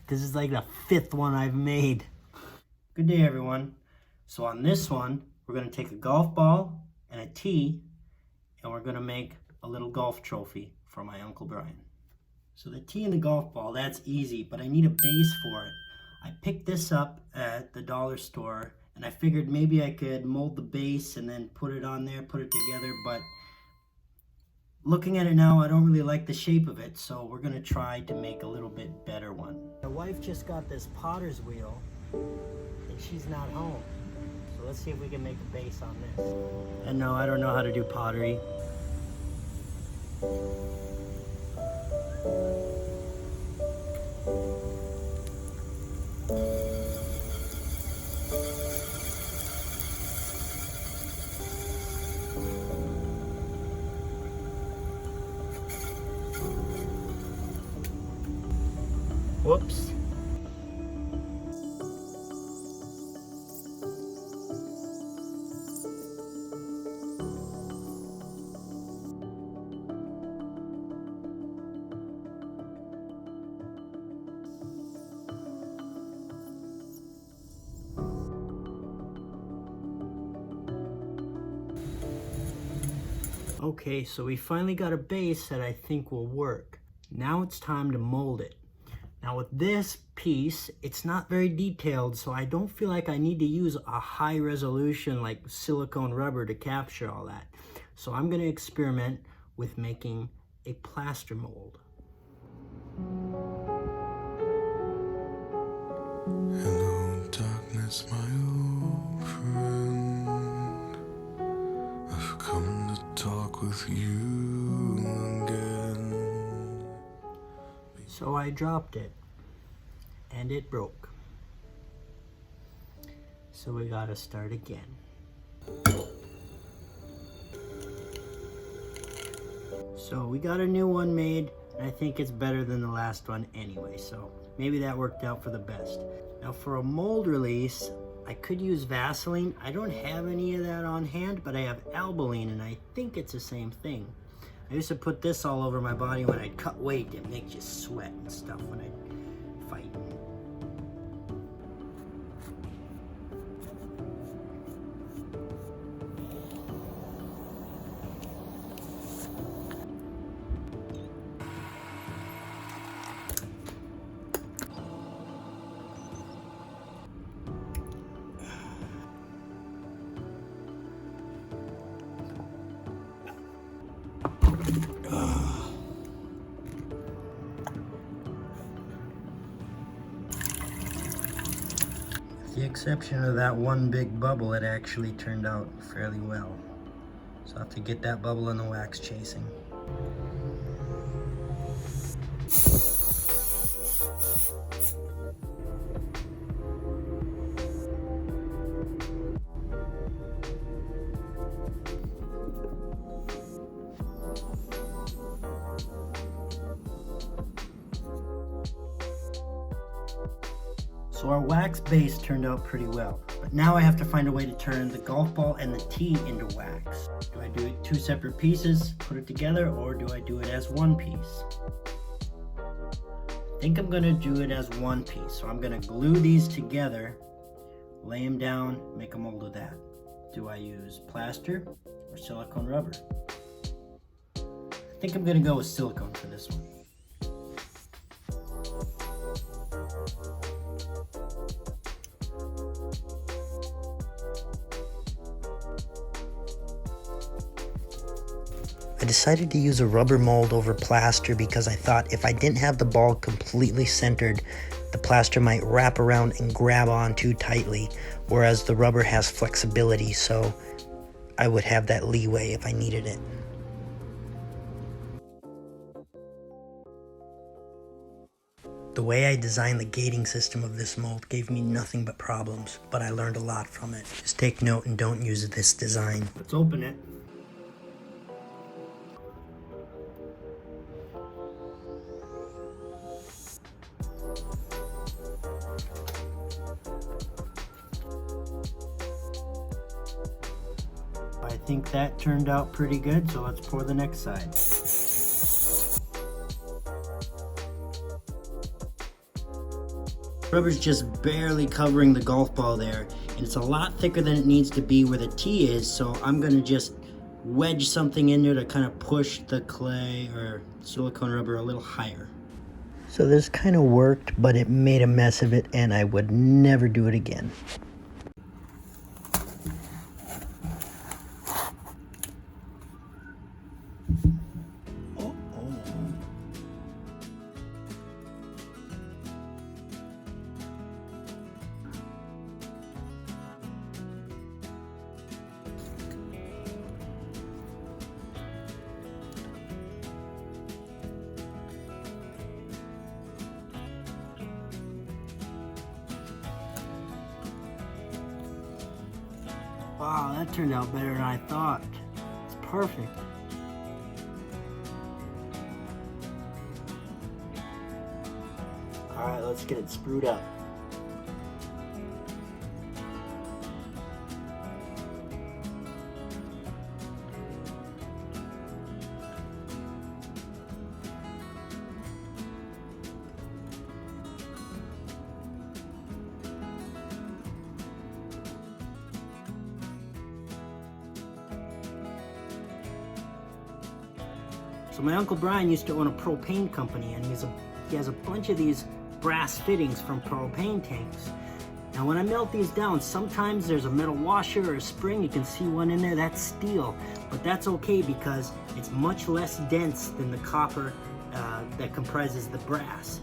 This is like the 5th one I've made. Good day, everyone. So on this one, we're going to take a golf ball and a tee, and we're going to make a little golf trophy for my Uncle Brian. So the tee and the golf ball, that's easy, but I need a base for it. I picked this up at the dollar store, and I figured maybe I could mold the base and then put it on there, put it together, but looking at it now, I don't really like the shape of it, so we're gonna try to make a little bit better one. My wife just got this potter's wheel, and she's not home. So let's see if we can make a base on this. And no, I don't know how to do pottery. Whoops. Okay, so we finally got a base that I think will work. Now it's time to mold it. Now with this piece, it's not very detailed, so I don't feel like I need to use a high resolution like silicone rubber to capture all that. So I'm going to experiment with making a plaster mold. Hello, darkness, my old friend. I've come to talk with you again. So I dropped it, and it broke. So we gotta start again. So we got a new one made, and I think it's better than the last one anyway, so maybe that worked out for the best. Now for a mold release, I could use Vaseline. I don't have any of that on hand, but I have Albaline, and I think it's the same thing. I used to put this all over my body when I'd cut weight. It makes you sweat and stuff when I'd fight. With the exception of that one big bubble, it actually turned out fairly well. So I have to get that bubble in the wax chasing. So our wax base turned out pretty well, but now I have to find a way to turn the golf ball and the tee into wax. Do I do it 2 separate pieces, put it together, or do I do it as one piece? I think I'm gonna do it as one piece, so I'm gonna glue these together, lay them down, make a mold of that. Do I use plaster or silicone rubber? I think I'm gonna go with silicone for this one. I decided to use a rubber mold over plaster because I thought if I didn't have the ball completely centered, the plaster might wrap around and grab on too tightly, whereas the rubber has flexibility, so I would have that leeway if I needed it. The way I designed the gating system of this mold gave me nothing but problems, but I learned a lot from it. Just take note and don't use this design. Let's open it. I think that turned out pretty good, so let's pour the next side. rubber's just barely covering the golf ball there, and it's a lot thicker than it needs to be where the tee is, so I'm gonna just wedge something in there to kind of push the clay or silicone rubber a little higher. So this kind of worked, but it made a mess of it, and I would never do it again. Wow, that turned out better than I thought. It's perfect. All right, let's get it sprued up. So my Uncle Brian used to own a propane company, and he has a bunch of these brass fittings from propane tanks. Now when I melt these down, sometimes there's a metal washer or a spring. You can see one in there, that's steel. But that's okay because it's much less dense than the copper that comprises the brass.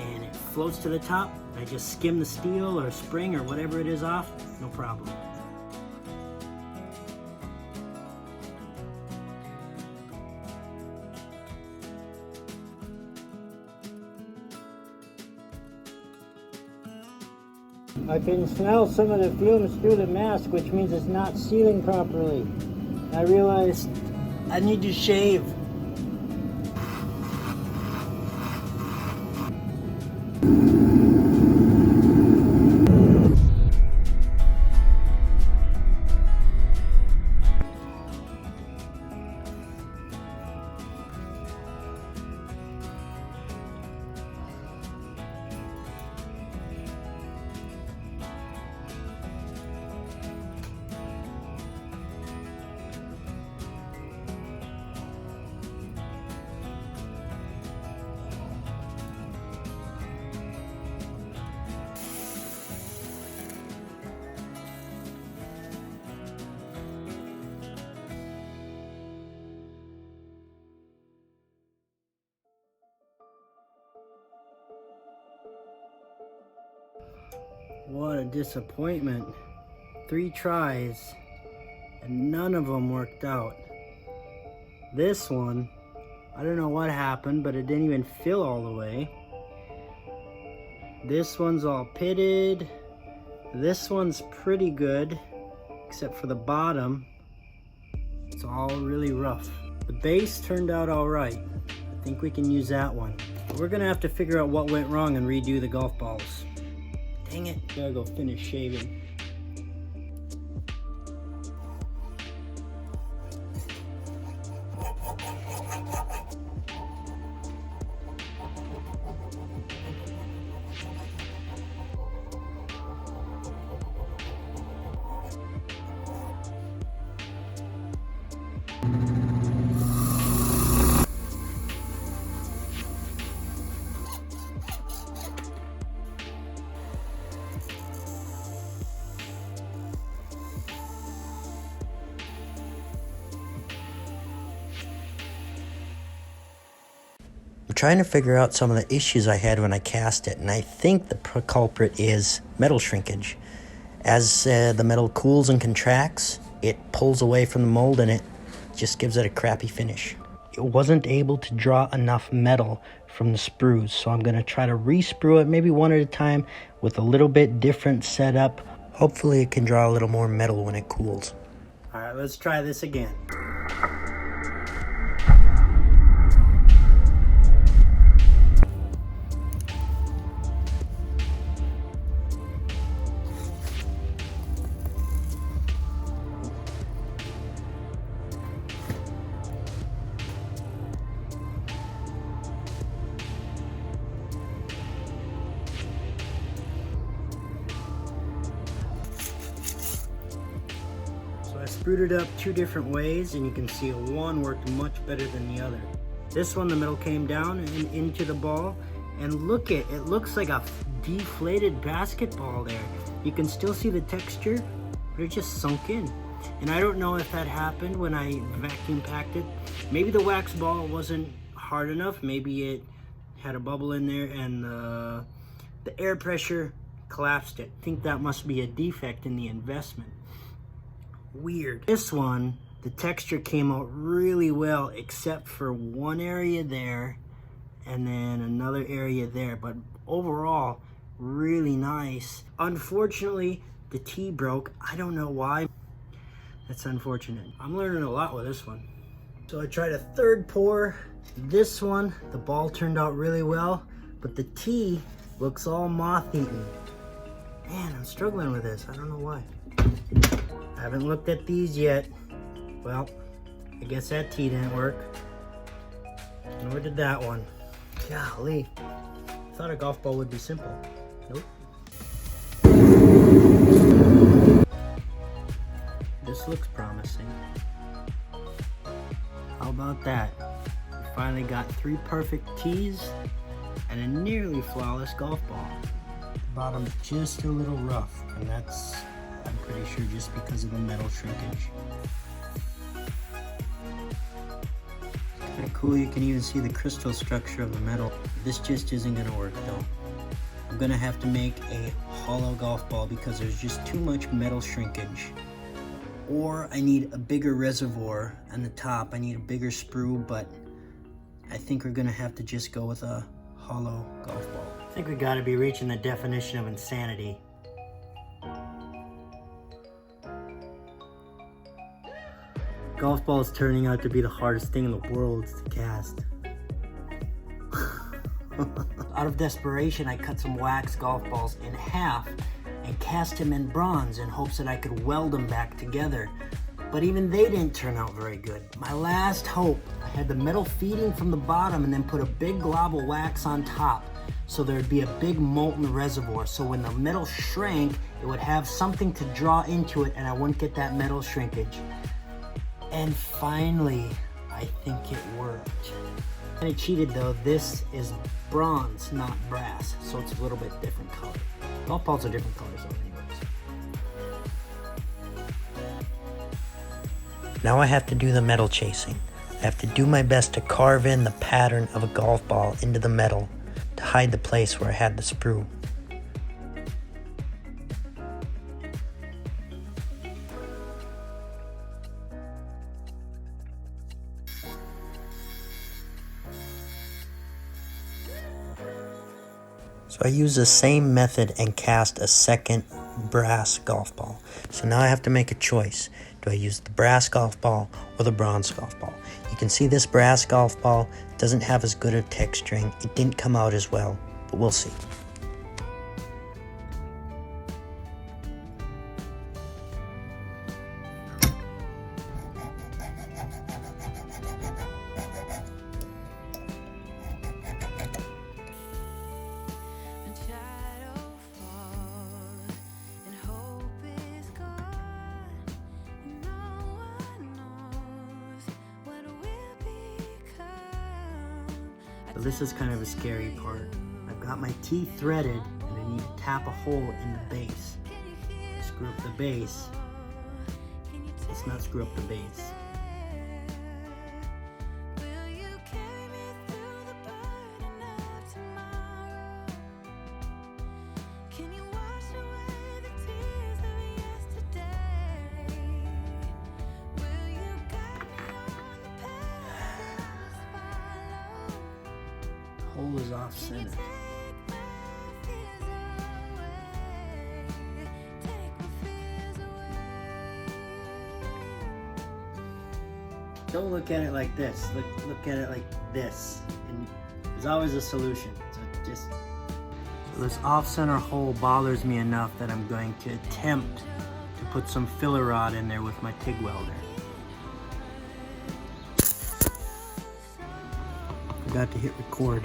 And it floats to the top. I just skim the steel or spring or whatever it is off, no problem. I can smell some of the fumes through the mask, which means it's not sealing properly. I realized I need to shave. What a disappointment. 3 tries and none of them worked out. This one, I don't know what happened, but it didn't even fill all the way. This one's all pitted. This one's pretty good, except for the bottom. It's all really rough. The base turned out all right. I think we can use that one. We're gonna have to figure out what went wrong and redo the golf balls. Dang it. Gotta go finish shaving. I'm trying to figure out some of the issues I had when I cast it, and I think the culprit is metal shrinkage. As the metal cools and contracts, it pulls away from the mold and it just gives it a crappy finish. It wasn't able to draw enough metal from the sprues, so I'm going to try to re-sprue it maybe one at a time with a little bit different setup. Hopefully it can draw a little more metal when it cools. Alright, let's try this again. sprued it up 2 different ways, and you can see one worked much better than the other. This one, the metal came down and into the ball, and look it looks like a deflated basketball there. You can still see the texture, but it just sunk in. And I don't know if that happened when I vacuum packed it. Maybe the wax ball wasn't hard enough. Maybe it had a bubble in there and the air pressure collapsed it. I think that must be a defect in the investment. Weird. This one, the texture came out really well except for one area there and then another area there, but overall really nice. Unfortunately, the tee broke. I don't know why. That's unfortunate. I'm learning a lot with this one. So I tried a third pour. This one, the ball turned out really well, but the tee looks all moth-eaten. Man, I'm struggling with this. I don't know why. I haven't looked at these yet. Well, I guess that tee didn't work. Nor did that one. Golly. I thought a golf ball would be simple. Nope. This looks promising. How about that? We finally got 3 perfect tees and a nearly flawless golf ball. The bottom's just a little rough, and that's, I'm pretty sure, just because of the metal shrinkage. Kind of cool, you can even see the crystal structure of the metal. This just isn't gonna work though. I'm gonna have to make a hollow golf ball because there's just too much metal shrinkage. Or I need a bigger reservoir on the top. I need a bigger sprue, but I think we're gonna have to just go with a hollow golf ball. I think we gotta be reaching the definition of insanity. Golf ball is turning out to be the hardest thing in the world to cast. Out of desperation, I cut some wax golf balls in half and cast them in bronze in hopes that I could weld them back together. But even they didn't turn out very good. My last hope, I had the metal feeding from the bottom and then put a big glob of wax on top so there'd be a big molten reservoir. So when the metal shrank, it would have something to draw into it and I wouldn't get that metal shrinkage. And finally, I think it worked. And I cheated though, this is bronze, not brass, so it's a little bit different color. Golf balls are different colors though anyways. Now I have to do the metal chasing. I have to do my best to carve in the pattern of a golf ball into the metal to hide the place where I had the sprue. So I use the same method and cast a second brass golf ball. So now I have to make a choice. Do I use the brass golf ball or the bronze golf ball? You can see this brass golf ball doesn't have as good a texturing. It didn't come out as well, but we'll see. So this is kind of a scary part. I've got my tee threaded and I need to tap a hole in the base. Screw up the base. Let's not screw up the base. Hole is off center. Don't look at it like this. Look at it like this. And there's always a solution. So this off-center hole bothers me enough that I'm going to attempt to put some filler rod in there with my TIG welder. Forgot to hit record.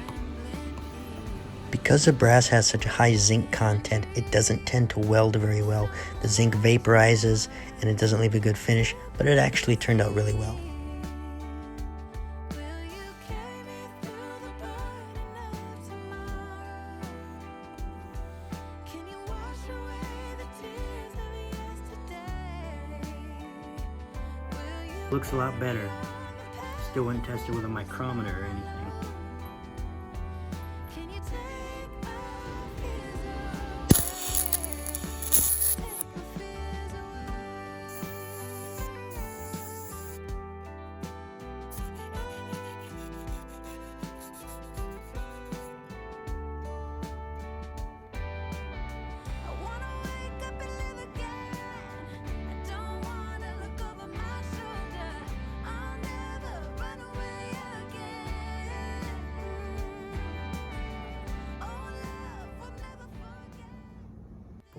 Because the brass has such a high zinc content, it doesn't tend to weld very well. The zinc vaporizes and it doesn't leave a good finish, but it actually turned out really well. Looks a lot better. Still wouldn't test it with a micrometer or anything.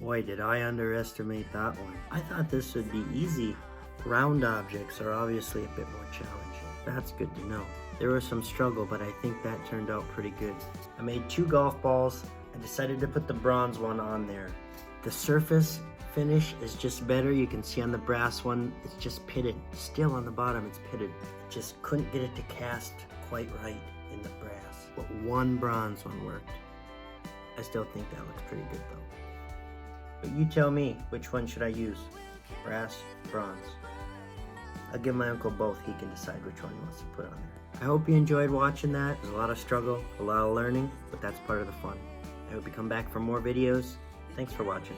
Boy, did I underestimate that one. I thought this would be easy. Round objects are obviously a bit more challenging. That's good to know. There was some struggle, but I think that turned out pretty good. I made 2 golf balls. I decided to put the bronze one on there. The surface finish is just better. You can see on the brass one, it's just pitted. Still on the bottom, it's pitted. I just couldn't get it to cast quite right in the brass. But one bronze one worked. I still think that looks pretty good though. But you tell me, which one should I use? Brass, bronze? I'll give my uncle both. He can decide which one he wants to put on there. I hope you enjoyed watching that. There's a lot of struggle, a lot of learning, but that's part of the fun. I hope you come back for more videos. Thanks for watching.